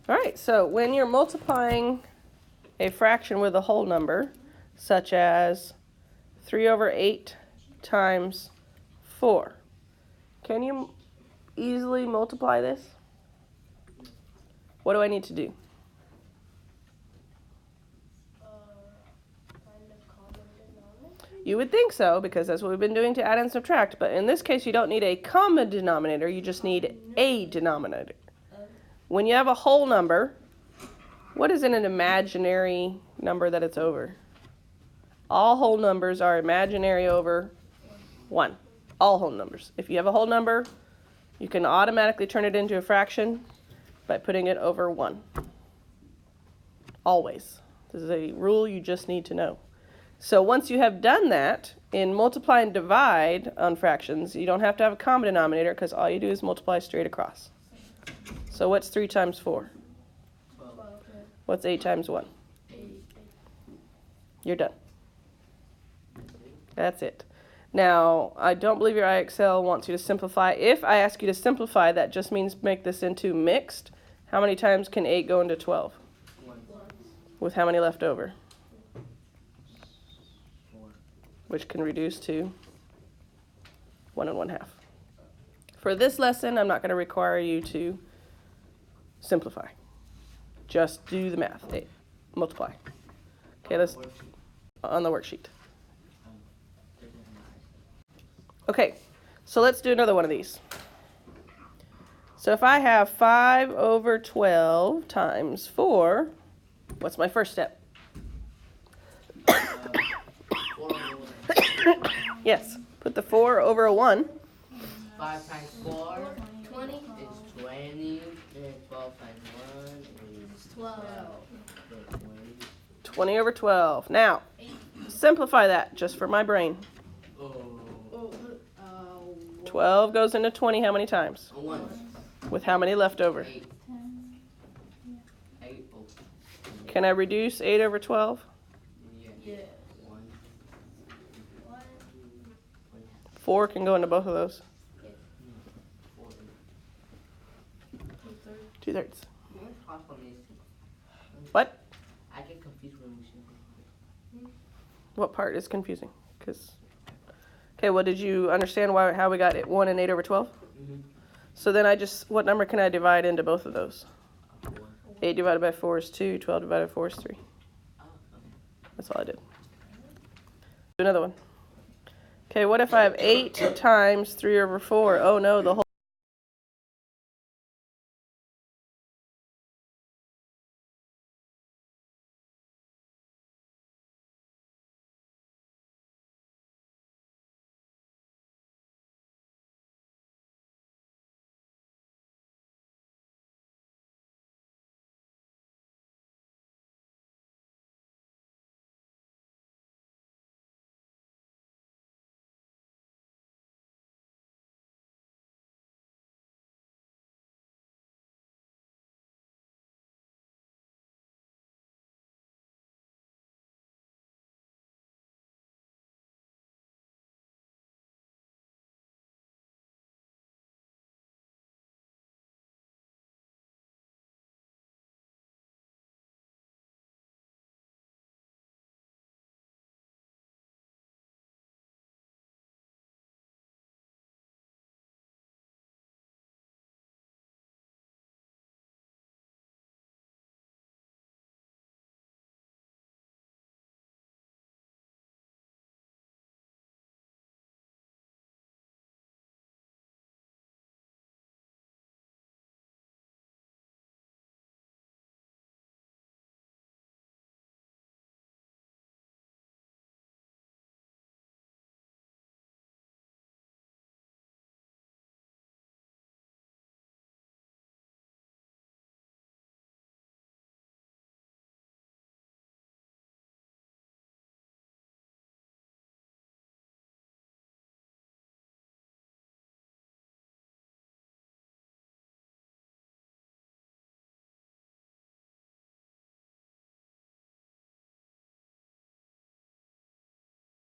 All right, so when you're multiplying a fraction with a whole number, such as 3 over 8 times 4, can you easily multiply this? What do I need to do? You would think so, because that's what we've been doing to add and subtract. But in this case, you don't need a common denominator. You just need a denominator. When you have a whole number, what is an imaginary number that it's over? All whole numbers are imaginary over 1. All whole numbers. If you have a whole number, you can automatically turn it into a fraction by putting it over 1. Always. This is a rule you just need to know. So once you have done that, in multiply and divide on fractions, you don't have to have a common denominator because all you do is multiply straight across. So what's 3 times 4? 12. What's 8 times 1? 8. You're done. That's it. Now, I don't believe your IXL wants you to simplify. If I ask you to simplify, that just means make this into mixed. How many times can 8 go into 12? 1. With how many left over? 4. Which can reduce to 1 1/2. For this lesson, I'm not going to require you to simplify. Just do the math. Multiply. Okay, let's on the worksheet. Okay, so let's do another one of these. So if I have 5 over 12 times 4, what's my first step? Yes, put the 4 over a 1. 5 times 4 20 is 20. And 12 times 1 is 12. 20 over 12. Now, simplify that just for my brain. 12 goes into 20 how many times? 1. With how many left over? 8. 8. Can I reduce 8 over 12? Yeah. 1. 4 can go into both of those. 2/3. What? I get confused when we simplify. What part is confusing? Okay, well, did you understand how we got 1 and 8 over 12? Mm-hmm. So then what number can I divide into both of those? 8 divided by 4 is 2, 12 divided by 4 is 3. That's all I did. Do another one. Okay, what if I have 8 times 3 over 4? Oh no, the whole